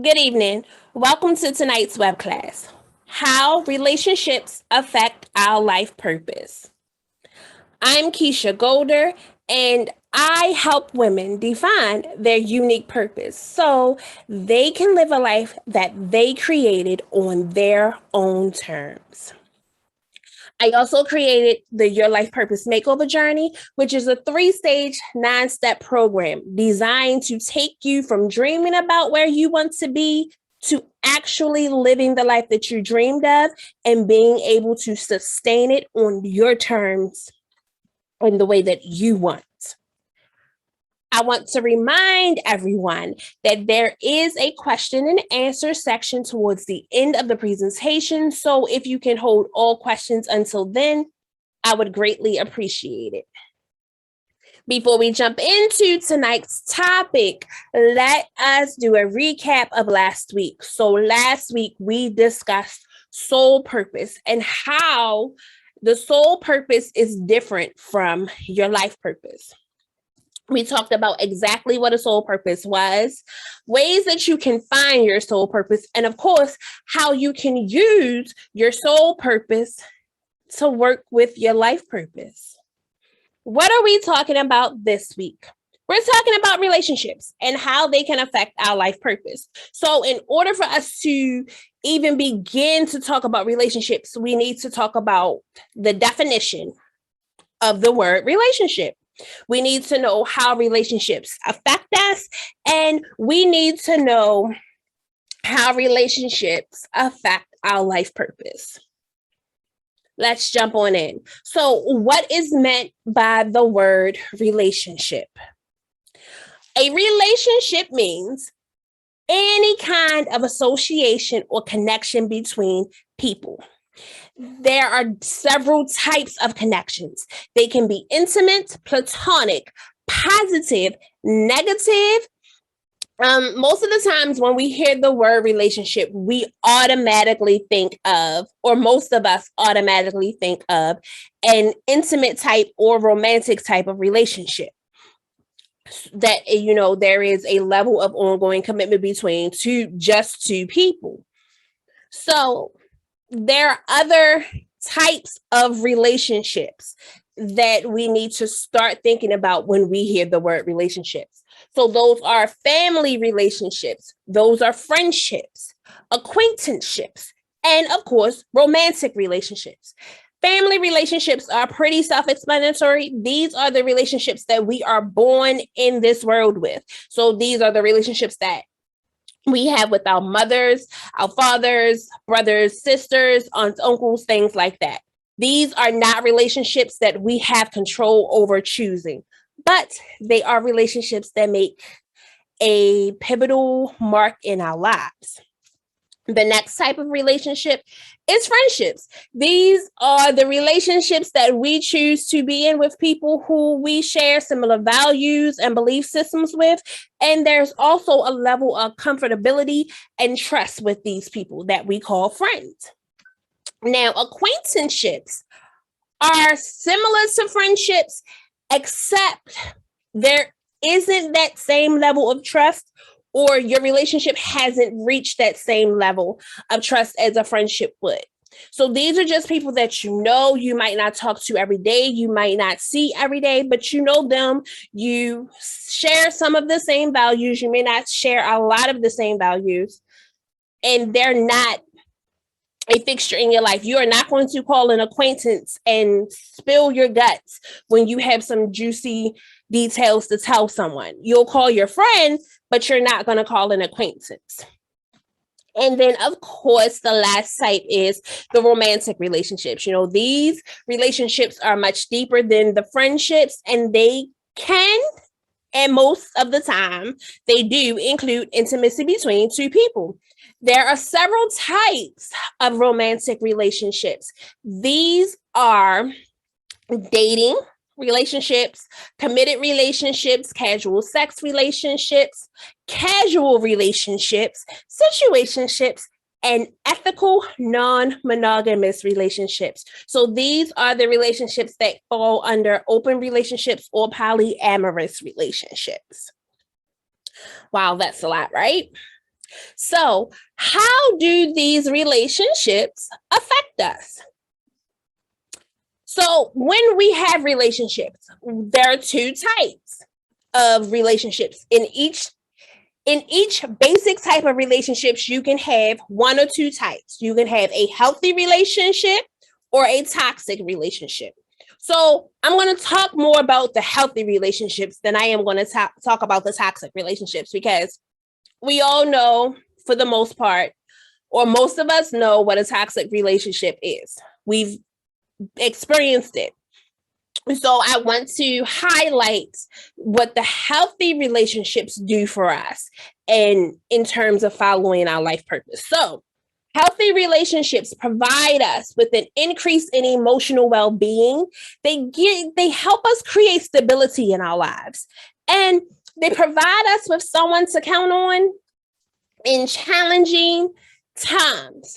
Good evening. Welcome to tonight's web class. How relationships affect our life purpose. I'm Keisha Golder, and I help women define their unique purpose so they can live a life that they created on their own terms. I also created the Your Life Purpose Makeover Journey, which is a 3-stage, 9-step program designed to take you from dreaming about where you want to be to actually living the life that you dreamed of and being able to sustain it on your terms in the way that you want. I want to remind everyone that there is a question and answer section towards the end of the presentation. So if you can hold all questions until then, I would greatly appreciate it. Before we jump into tonight's topic, let us do a recap of last week. So last week we discussed soul purpose and how the soul purpose is different from your life purpose. We talked about exactly what a soul purpose was, ways that you can find your soul purpose, and of course, how you can use your soul purpose to work with your life purpose. What are we talking about this week? We're talking about relationships and how they can affect our life purpose. So in order for us to even begin to talk about relationships, we need to talk about the definition of the word relationship. We need to know how relationships affect us, and we need to know how relationships affect our life purpose. Let's jump on in. So, what is meant by the word relationship? A relationship means any kind of association or connection between people. There are several types of connections. They can be intimate, platonic, positive, negative. Most of the times when we hear the word relationship, we automatically think of, or most of us automatically think of, an intimate type or romantic type of relationship. That, there is a level of ongoing commitment between just two people. So there are other types of relationships that we need to start thinking about when we hear the word relationships. So those are family relationships, those are friendships, acquaintanceships, and of course, romantic relationships. Family relationships are pretty self-explanatory. These are the relationships that we are born in this world with. So these are the relationships that we have with our mothers, our fathers, brothers, sisters, aunts, uncles, things like that. These are not relationships that we have control over choosing, but they are relationships that make a pivotal mark in our lives. The next type of relationship is friendships. These are the relationships that we choose to be in with people who we share similar values and belief systems with. And there's also a level of comfortability and trust with these people that we call friends. Now, acquaintanceships are similar to friendships, except there isn't that same level of trust, or your relationship hasn't reached that same level of trust as a friendship would. So these are just people that you might not talk to every day, you might not see every day, but you know them, you share some of the same values, you may not share a lot of the same values, and they're not a fixture in your life. You are not going to call an acquaintance and spill your guts when you have some juicy details to tell someone. You'll call your friend, but you're not going to call an acquaintance. And then, of course, the last type is the romantic relationships. These relationships are much deeper than the friendships, and they can, and most of the time, they do include intimacy between two people. There are several types of romantic relationships. These are dating relationships, committed relationships, casual sex relationships, casual relationships, situationships, and ethical non-monogamous relationships. So these are the relationships that fall under open relationships or polyamorous relationships. Wow, that's a lot, right? So, how do these relationships affect us? So, when we have relationships, there are two types of relationships. In each basic type of relationships, you can have one or two types. You can have a healthy relationship or a toxic relationship. So I'm going to talk more about the healthy relationships than I am going to talk about the toxic relationships, because we all know, for the most part, or most of us know what a toxic relationship is. We've experienced it. So I want to highlight what the healthy relationships do for us and in terms of following our life purpose. So healthy relationships provide us with an increase in emotional well-being. They help us create stability in our lives, and they provide us with someone to count on in challenging times.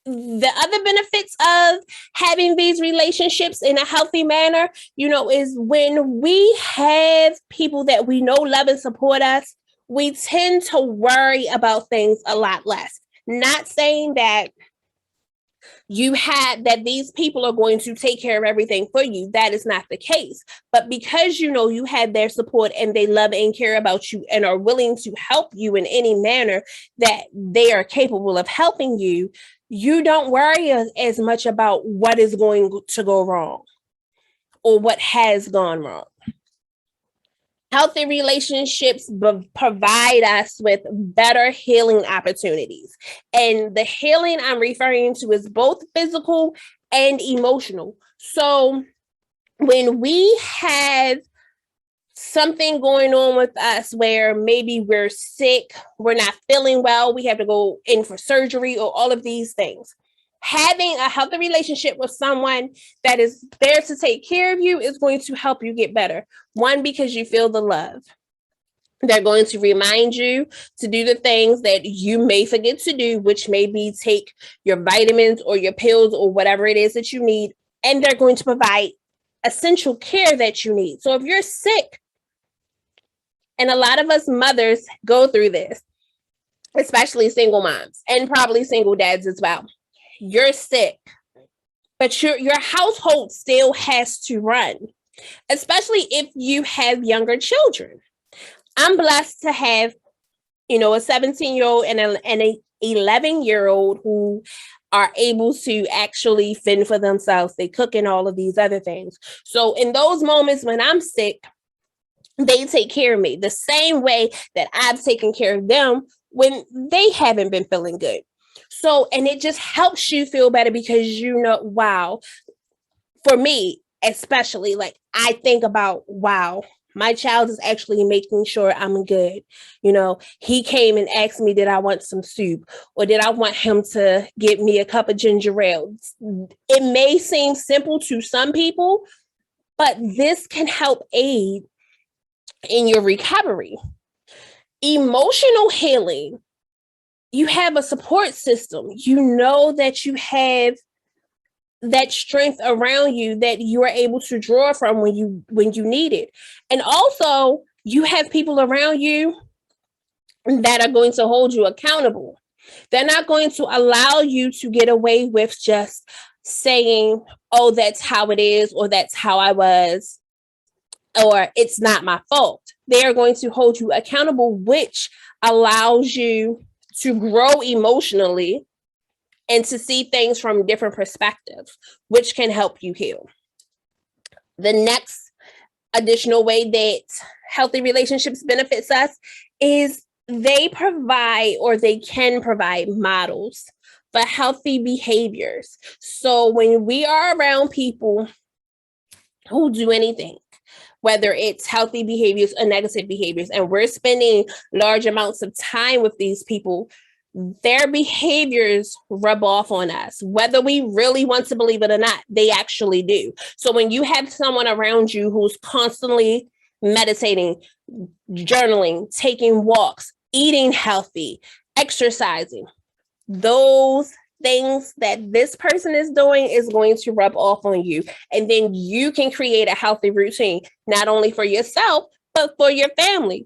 The other benefits of having these relationships in a healthy manner, is when we have people that we know, love, and support us, we tend to worry about things a lot less. Not saying that these people are going to take care of everything for you. That is not the case. But because you have their support and they love and care about you and are willing to help you in any manner that they are capable of helping you, you don't worry as much about what is going to go wrong or what has gone wrong. Healthy relationships provide us with better healing opportunities. And the healing I'm referring to is both physical and emotional. So when we have something going on with us where maybe we're sick, we're not feeling well, we have to go in for surgery or all of these things, having a healthy relationship with someone that is there to take care of you is going to help you get better. One, because you feel the love. They're going to remind you to do the things that you may forget to do, which may be take your vitamins or your pills or whatever it is that you need. And they're going to provide essential care that you need. So if you're sick, and a lot of us mothers go through this, especially single moms and probably single dads as well. You're sick, but your household still has to run, especially if you have younger children. I'm blessed to have, a 17-year-old and an 11-year-old who are able to actually fend for themselves. They cook and all of these other things. So in those moments when I'm sick, they take care of me the same way that I've taken care of them when they haven't been feeling good. So, and it just helps you feel better because wow, for me, especially, like, I think about, wow, my child is actually making sure I'm good. He came and asked me, did I want some soup? Or did I want him to get me a cup of ginger ale? It may seem simple to some people, but this can help aid in your recovery. Emotional healing. You have a support system. You know that you have that strength around you that you are able to draw from when you need it. And also, you have people around you that are going to hold you accountable. They're not going to allow you to get away with just saying, oh, that's how it is, or that's how I was, or it's not my fault. They are going to hold you accountable, which allows you to grow emotionally and to see things from different perspectives, which can help you heal. The next additional way that healthy relationships benefits us is they can provide models for healthy behaviors. So when we are around people who do anything, whether it's healthy behaviors or negative behaviors, and we're spending large amounts of time with these people, their behaviors rub off on us, whether we really want to believe it or not. They actually do. So when you have someone around you who's constantly meditating, journaling, taking walks, eating healthy, exercising, those things that this person is doing is going to rub off on you. And then you can create a healthy routine, not only for yourself, but for your family.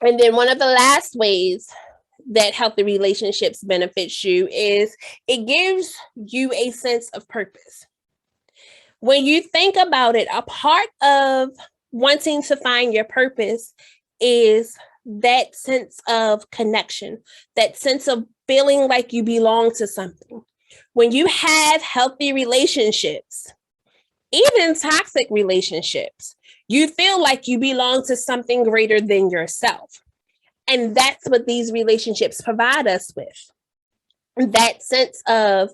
And then one of the last ways that healthy relationships benefits you is it gives you a sense of purpose. When you think about it, a part of wanting to find your purpose is that sense of connection, that sense of feeling like you belong to something. When you have healthy relationships, even toxic relationships, you feel like you belong to something greater than yourself. And that's what these relationships provide us with. That sense of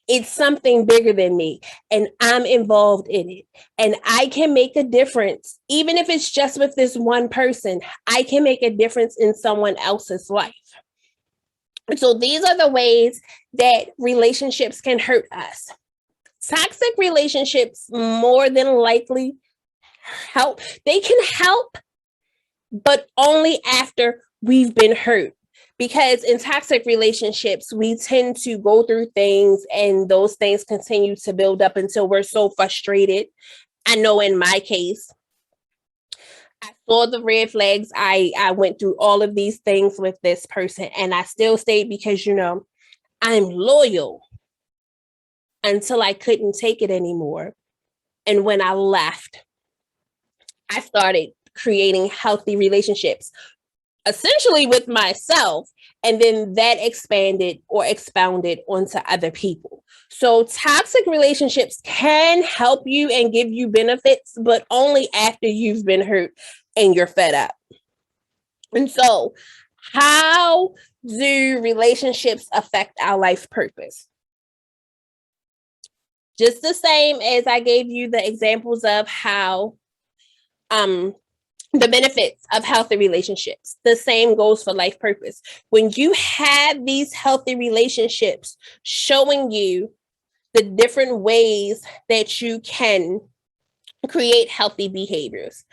it's something bigger than me and I'm involved in it. And I can make a difference. Even if it's just with this one person, I can make a difference in someone else's life. So these are the ways that relationships can hurt us. Toxic relationships more than likely help. They can help, but only after we've been hurt. Because in toxic relationships, we tend to go through things and those things continue to build up until we're so frustrated. I know in my case, I saw the red flags. I went through all of these things with this person and I still stayed because, I'm loyal until I couldn't take it anymore. And when I left, I started creating healthy relationships, essentially with myself, and then that expanded or expounded onto other people. So toxic relationships can help you and give you benefits, but only after you've been hurt and you're fed up. And so, how do relationships affect our life purpose? Just the same as I gave you the examples of how the benefits of healthy relationships. The same goes for life purpose. When you have these healthy relationships showing you the different ways that you can create healthy behaviors,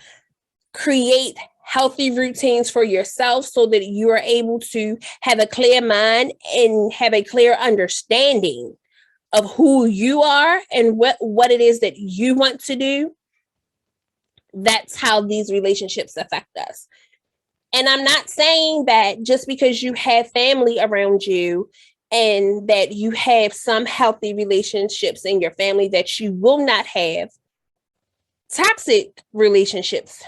create healthy routines for yourself so that you are able to have a clear mind and have a clear understanding of who you are and what it is that you want to do. That's how these relationships affect us. And I'm not saying that just because you have family around you and that you have some healthy relationships in your family that you will not have toxic relationships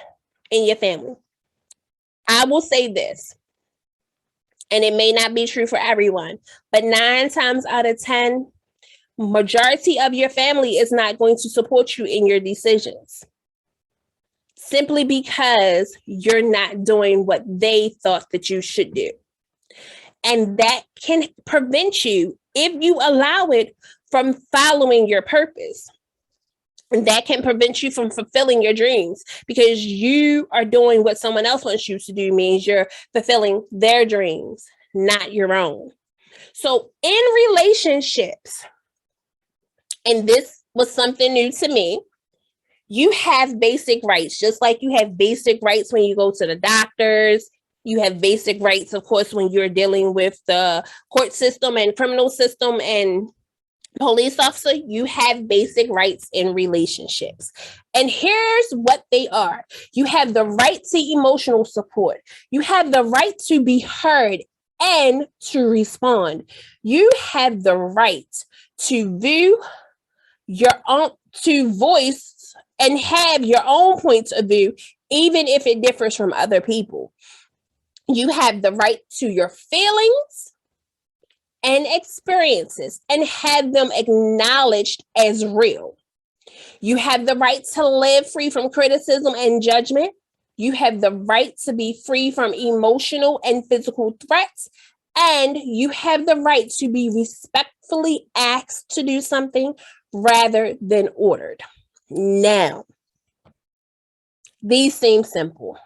in your family. I will say this, and it may not be true for everyone, but 9 times out of 10, majority of your family is not going to support you in your decisions. Simply because you're not doing what they thought that you should do. And that can prevent you, if you allow it, from following your purpose. And that can prevent you from fulfilling your dreams because you are doing what someone else wants you to do means you're fulfilling their dreams, not your own. So in relationships, and this was something new to me, you have basic rights, just like you have basic rights when you go to the doctors. You have basic rights, of course, when you're dealing with the court system and criminal system and police officer. You have basic rights in relationships. And here's what they are. You have the right to emotional support. You have the right to be heard and to respond. You have the right to view your own, to voice and have your own points of view, even if it differs from other people. You have the right to your feelings and experiences and have them acknowledged as real. You have the right to live free from criticism and judgment. You have the right to be free from emotional and physical threats. And you have the right to be respectfully asked to do something rather than ordered. Now, these seem simple.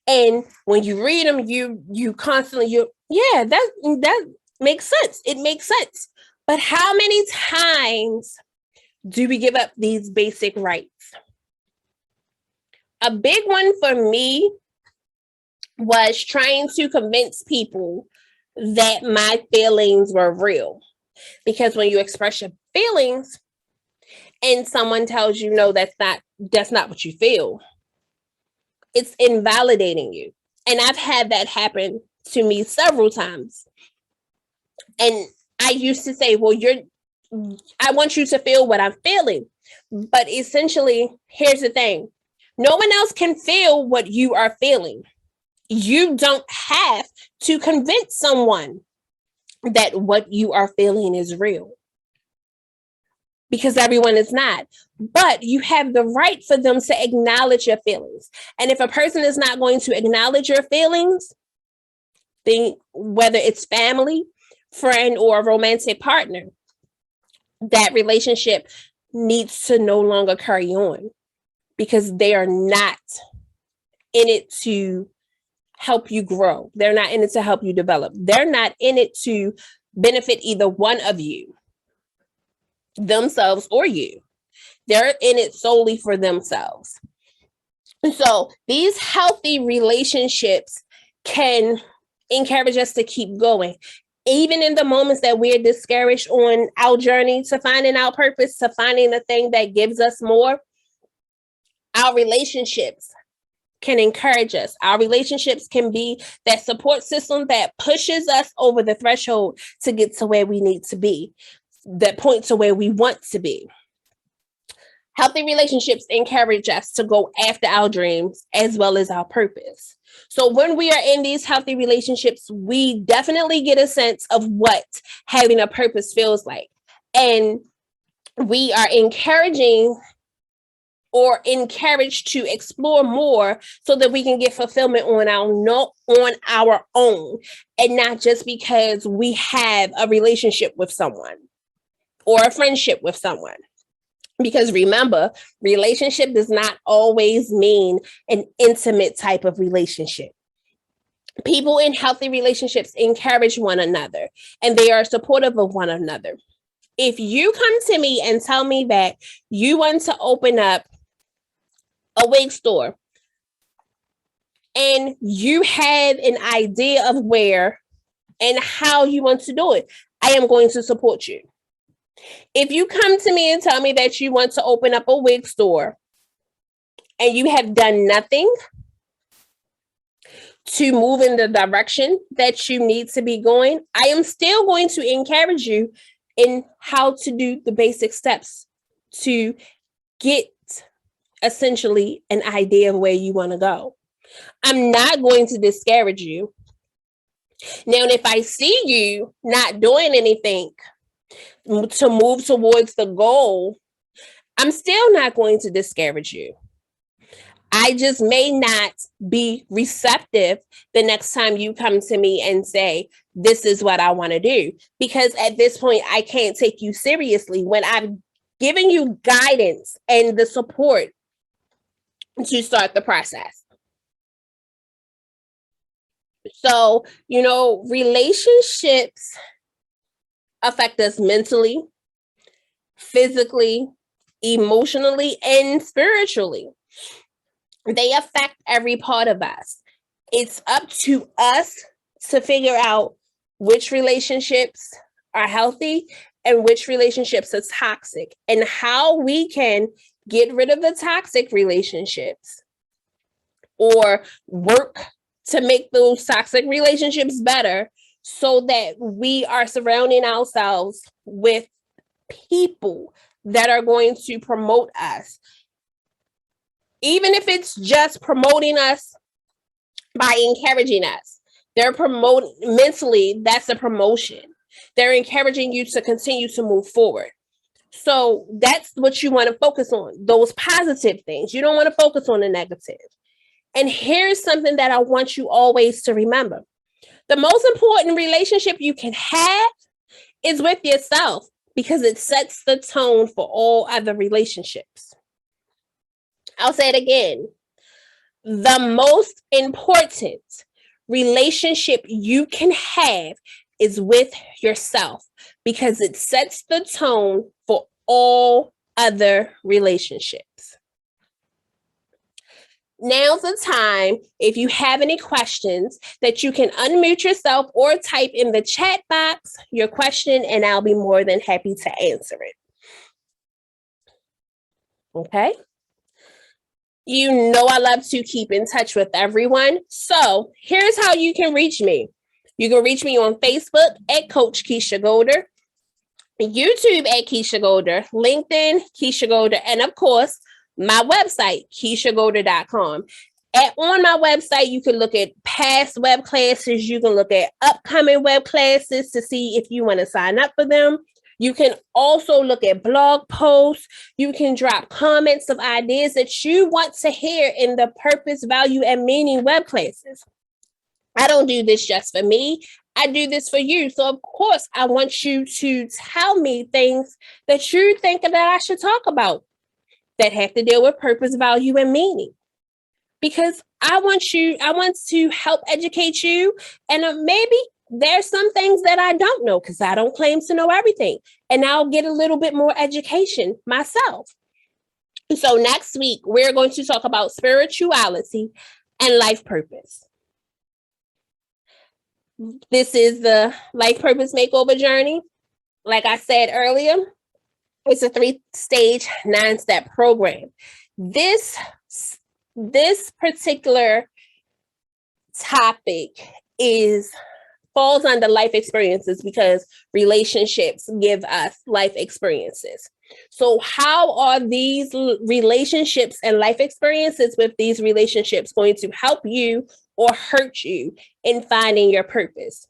And when you read them, you constantly, that makes sense. It makes sense. But how many times do we give up these basic rights? A big one for me was trying to convince people that my feelings were real. Because when you express your feelings and someone tells you, no, that's not what you feel, it's invalidating you. And I've had that happen to me several times. And I used to say, well, I want you to feel what I'm feeling. But essentially, here's the thing. No one else can feel what you are feeling. You don't have to convince someone that what you are feeling is real, because everyone is not. But you have the right for them to acknowledge your feelings. And if a person is not going to acknowledge your feelings, then whether it's family, friend, or a romantic partner, that relationship needs to no longer carry on, because they are not in it to help you grow. They're not in it to help you develop. They're not in it to benefit either one of you, themselves or you. They're in it solely for themselves. So these healthy relationships can encourage us to keep going. Even in the moments that we're discouraged on our journey to finding our purpose, to finding the thing that gives us more, our relationships can encourage us. Our relationships can be that support system that pushes us over the threshold to get to where we need to be, that point to where we want to be. Healthy relationships encourage us to go after our dreams as well as our purpose. So when we are in these healthy relationships, we definitely get a sense of what having a purpose feels like. And we are encouraged to explore more so that we can get fulfillment on our own, and not just because we have a relationship with someone or a friendship with someone. Because remember, relationship does not always mean an intimate type of relationship. People in healthy relationships encourage one another, and they are supportive of one another. If you come to me and tell me that you want to open up a wig store and you have an idea of where and how you want to do it, I am going to support you. If you come to me and tell me that you want to open up a wig store and you have done nothing to move in the direction that you need to be going, I am still going to encourage you in how to do the basic steps to get essentially an idea of where you want to go. I'm not going to discourage you. Now, if I see you not doing anything to move towards the goal, I'm still not going to discourage you. I just may not be receptive the next time you come to me and say, this is what I want to do. Because at this point, I can't take you seriously when I've given you guidance and the support to start the process. So, relationships affect us mentally, physically, emotionally, and spiritually. They affect every part of us. It's up to us to figure out which relationships are healthy and which relationships are toxic, and how we can get rid of the toxic relationships or work to make those toxic relationships better, so that we are surrounding ourselves with people that are going to promote us. Even if it's just promoting us by encouraging us, they're promoting mentally, that's a promotion. They're encouraging you to continue to move forward. So that's what you want to focus on, those positive things. You don't want to focus on the negative. And here's something that I want you always to remember. The most important relationship you can have is with yourself, because it sets the tone for all other relationships. I'll say it again. The most important relationship you can have is with yourself, because it sets the tone for all other relationships. Now's the time, if you have any questions, that you can unmute yourself or type in the chat box your question, and I'll be more than happy to answer it. Okay? You know I love to keep in touch with everyone. So here's how you can reach me. You can reach me on Facebook at Coach Keisha Golder, YouTube at Keisha Golder, LinkedIn, Keisha Golder, and of course, my website, KeishaGolder.com. On my website, you can look at past web classes. You can look at upcoming web classes to see if you want to sign up for them. You can also look at blog posts. You can drop comments of ideas that you want to hear in the purpose, value, and meaning web classes. I don't do this just for me. I do this for you. So, of course, I want you to tell me things that you think that I should talk about that have to deal with purpose, value, and meaning. Because I want to help educate you. And maybe there's some things that I don't know because I don't claim to know everything. And I'll get a little bit more education myself. So next week, we're going to talk about spirituality and life purpose. This is the Life Purpose Makeover journey. Like I said earlier, it's a 3-stage, 9-step program. This particular topic falls under life experiences because relationships give us life experiences. So how are these relationships and life experiences with these relationships going to help you or hurt you in finding your purpose?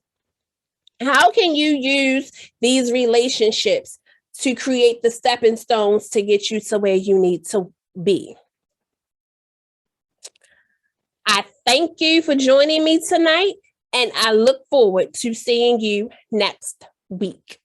How can you use these relationships to create the stepping stones to get you to where you need to be? I thank you for joining me tonight, and I look forward to seeing you next week.